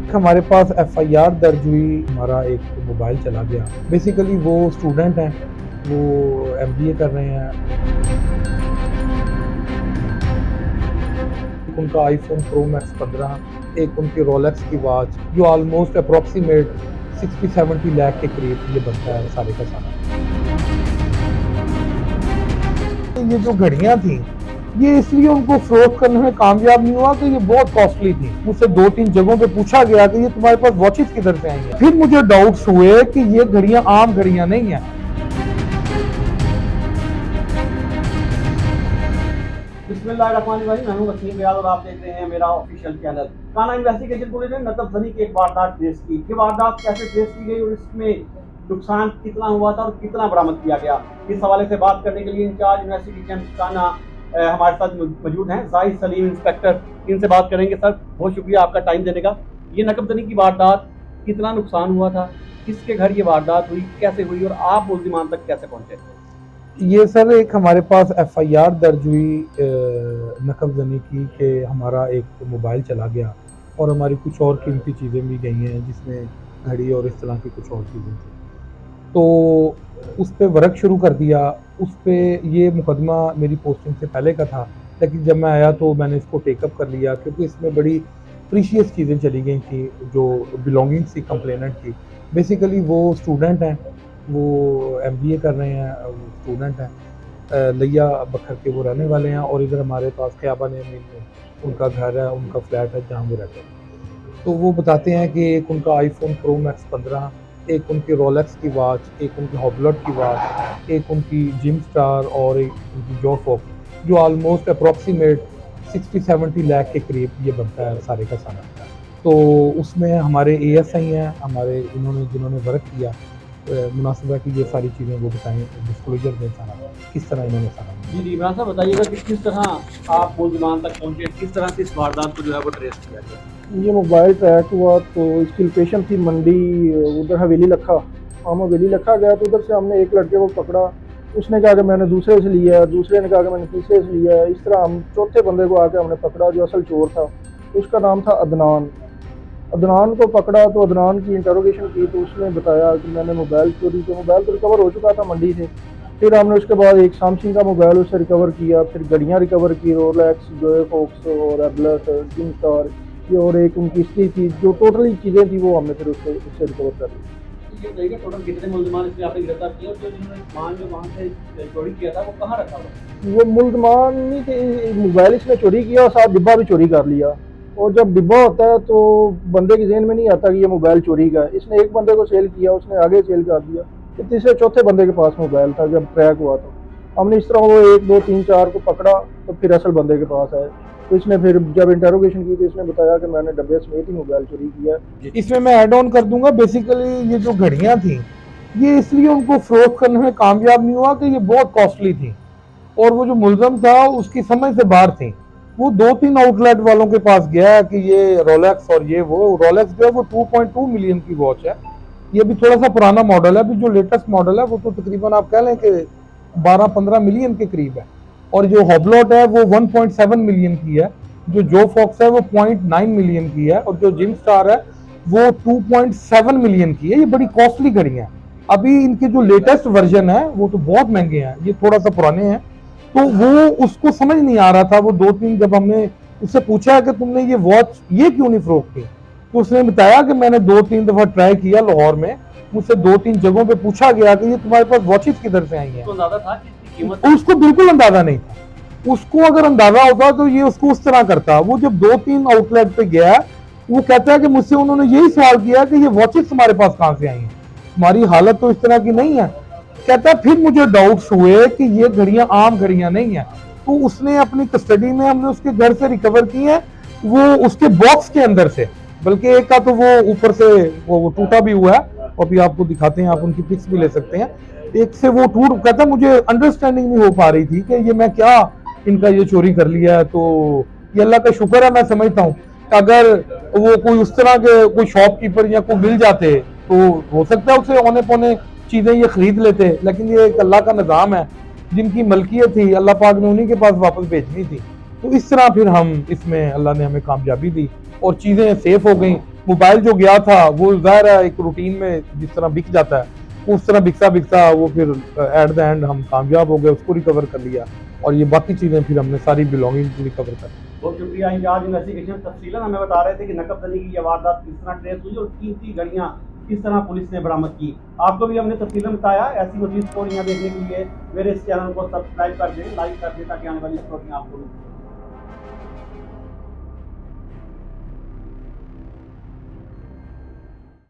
हमारे पास एफआईआर दर्ज हुई, हमारा एक मोबाइल चला गया। बेसिकली वो स्टूडेंट हैं, वो एमबीए कर रहे हैं। उनका आईफोन प्रो मैक्स 15, एक उनकी रोलेक्स की वॉच जो ऑलमोस्ट अप्रॉक्सीमेट 60-70 लाख के करीब ये बनता है सारे का सारा। ये जो घड़ियां थी ये इसलिए उनको फरोख्त करने में कामयाब नहीं हुआ कि ये बहुत कॉस्टली थी। मुझसे 2-3 जगहों पे पूछा गया कि ये तुम्हारे पास वॉचेस किधर से आई हैं। फिर मुझे डाउट्स हुए कि ये घड़ियां आम घड़ियां नहीं है। बिस्मिल्लाहिर्रहमानिर्रहीम। मैं हूं वसीम रियाज और आप देख रहे हैं मेरा ऑफिशियल चैनल। काना इन्वेस्टिगेशन पुलिस ने नतब सनी की एक वारदात ट्रेस की। ये वारदात कैसे ट्रेस की गई और इसमें नुकसान कितना हुआ था और कितना बरामद किया गया, इस हवाले से बात करने के लिए इंचार्ज इन्वेस्टिगेशन काना हमारे साथ मौजूद हैं जाहिद सलीम इंस्पेक्टर। इनसे बात करेंगे। सर, बहुत शुक्रिया आपका टाइम देने का। ये नकबजनी की वारदात, कितना नुकसान हुआ था, किसके घर ये वारदात हुई, कैसे हुई और आप मुल्जिमान तक कैसे पहुंचे? ये सर एक हमारे पास एफआईआर दर्ज हुई नकबजनी की कि हमारा एक मोबाइल चला गया और हमारी कुछ और कीमती चीज़ें भी गई हैं, जिसमें घड़ी और इस तरह की कुछ और चीज़ें थी। तो उस पे वर्क शुरू कर दिया। उस पे ये मुकदमा मेरी पोस्टिंग से पहले का था, लेकिन जब मैं आया तो मैंने इसको टेकअप कर लिया क्योंकि इसमें बड़ी प्रीशियस चीज़ें चली गई थी जो बिलोंगिंग्स थी कंप्लेनेंट की। बेसिकली वो स्टूडेंट हैं, वो एमबीए कर रहे हैं, स्टूडेंट हैं, लिया बखर के वो रहने वाले हैं और इधर हमारे पास ख़याबान अमीन में उनका घर है, उनका फ्लैट है जहाँ वो रहते हैं। तो वो बताते हैं कि एक उनका आईफोन प्रो मैक्स 15, एक उनकी रोलेक्स की वॉच, एक उनकी हॉबलट की वॉच, एक उनकी जिम स्टार और एक उनकी जो फॉक्स जो ऑलमोस्ट अप्रॉक्सीमेट 60-70 लाख के करीब ये बनता है सारे का सारा। तो उसमें हमारे एएसआई हैं, हमारे इन्होंने जिन्होंने वर्क किया, मुनासिब है कि ये सारी चीज़ें वो बताएं, डिस्क्लोजर दें सारा किस तरह इन्होंने सारा। जी इमरान साहब, बताइएगा कि किस तरह आप मुल्जिमान तक पहुंचे, किस तरह से इस वारदात को जो है वो ट्रेस किया गया? ये मोबाइल ट्रैक हुआ तो इसकी लोकेशन थी मंडी, उधर हवेली लखा। हम हवेली लखा गया तो उधर से हमने एक लड़के को पकड़ा। उसने कहा कि मैंने दूसरे से लिया है, दूसरे ने कहा कि मैंने तीसरे से लिया है। इस तरह हम चौथे बंदे को आके हमने पकड़ा जो असल चोर था। उसका नाम था अदनान। अदनान को पकड़ा तो अदनान की इंटरोगेशन की तो उसने बताया कि मैंने मोबाइल चोरी किया। मोबाइल तो रिकवर हो चुका था मंडी से। फिर हमने उसके बाद एक सैमसंग का मोबाइल उससे रिकवर किया, फिर घड़ियाँ रिकवर की, रोलेक्स, जोए फॉक्स और एबलट, जिम स्टार की, और एक उनकी स्त्री थी। जो टोटली चीज़ें थी वो हमने फिर उससे रिकवर कर ली। ये बताइएगा टोटल कितने मुल्जिमान इसमें आपने गिरफ्तार किया और जो जिन्होंने सामान जो वहाँ से चोरी किया था वो कहाँ रखा हुआ? वो मुल्जमान नहीं थे, मोबाइल इसने चोरी किया और साथ डिब्बा भी चोरी कर लिया। और जब डिब्बा होता है तो बंदे के जहन में नहीं आता कि ये मोबाइल चोरी का है। इसने एक बंदे को सेल किया, उसने आगे सेल कर दिया, फिर तीसरे चौथे बंदे के पास मोबाइल था। जब ट्रैक हुआ तो हमने इस तरह वो 1 2 3 4 को पकड़ा तो फिर असल बंदे के पास आए। तो इसने फिर जब इंटरोगेशन की तो इसने बताया कि मैंने डब्बे समेत ही मोबाइल चोरी किया। इसमें मैं ऐड ऑन कर दूंगा, बेसिकली ये जो घड़ियां थी ये इसलिए उनको फरोख्त करने में कामयाब नहीं हुआ कि ये बहुत कॉस्टली थी और वो जो मुलजम था उसकी समझ से बाहर थी। वो 2-3 आउटलेट वालों के पास गया कि ये रोलेक्स और ये वो रोलेक्स जो है वो 2.2 मिलियन की वॉच है। ये भी थोड़ा सा पुराना मॉडल है, अभी जो लेटेस्ट मॉडल है वो तो तकरीबन आप कह लें कि 12-15 मिलियन के करीब है। और जो हॉबलॉट है वो 1.7 मिलियन की है, जो फॉक्स है वो 0.9 मिलियन की है और जो जिम स्टार है वो 2.7 मिलियन की है। ये बड़ी कॉस्टली घड़ी है। अभी इनके जो लेटेस्ट वर्जन है वो तो बहुत महंगे हैं, ये थोड़ा सा पुराने हैं। तो वो उसको समझ नहीं आ रहा था। वो 2-3 जब हमने उससे पूछा कि तुमने ये वॉच ये क्यों नहीं फरोख्त की, तो उसने बताया कि मैंने 2-3 दफा ट्राई किया लाहौर में। मुझसे 2-3 जगहों पे पूछा गया कि ये तुम्हारे पास वॉचेस किधर से आई हैं। तो अंदाजा था कि इसकी कीमत? उसको बिल्कुल अंदाजा नहीं था। उसको अगर अंदाजा होता तो ये उसको उस तरह करता। वो जब 2-3 आउटलेट पे गया वो कहता है कि मुझसे उन्होंने यही सवाल किया कि ये वॉचेस तुम्हारे पास कहां से आई हैं, हमारी हालत तो इस तरह की नहीं है। कहता है फिर मुझे डाउट्स हुए कि ये घड़ियां आम घड़ियां नहीं है। तो उसने अपनी कस्टडी में हमने उसके घर से रिकवर की है, वो उसके बॉक्स के अंदर से, बल्कि एक का तो वो ऊपर से वो टूटा भी हुआ है और भी आपको दिखाते हैं, आप उनकी पिक्स भी ले सकते हैं। एक से वो टूट, कहता मुझे अंडरस्टैंडिंग नहीं हो पा रही थी कि ये मैं क्या इनका ये चोरी कर लिया है। तो ये अल्लाह का शुक्र है, मैं समझता हूँ अगर वो कोई उस तरह के कोई शॉपकीपर या कोई मिल जाते तो हो सकता है उसे औने पौने चीजें ये खरीद लेते, लेकिन ये एक अल्लाह का निज़ाम है, जिनकी मलकियत थी अल्लाह पाक ने उन्हीं के पास वापस भेजनी थी। तो इस तरह फिर हम इसमें अल्लाह ने हमें कामयाबी दी और चीज़ें सेफ हो गई। मोबाइल जो गया था वो ज़ाहिर है एक रूटीन में जिस तरह बिक जाता है उस तरह बिकता बिकता वो फिर एट द एंड हम कामयाब हो गए, उसको रिकवर कर लिया और ये बाकी चीज़ें फिर हमने सारी बिलोंगिंग रिकवर कर ली। बहुत शुक्रिया। इंचार्ज इन्वेस्टिगेशन तफसीलन हमें बता रहे थे कि नकबजनी की ये वारदात किस तरह ट्रेस हुई और कीमती घड़ियाँ किस तरह पुलिस ने बरामद की। आपको भी हमने तफसीलन बताया। ऐसी मजीद स्टोरियाँ देखने के लिए मेरे इस चैनल को सब्सक्राइब कर दें, लाइक कर दें ताकि आने वाली स्टोरियाँ आपको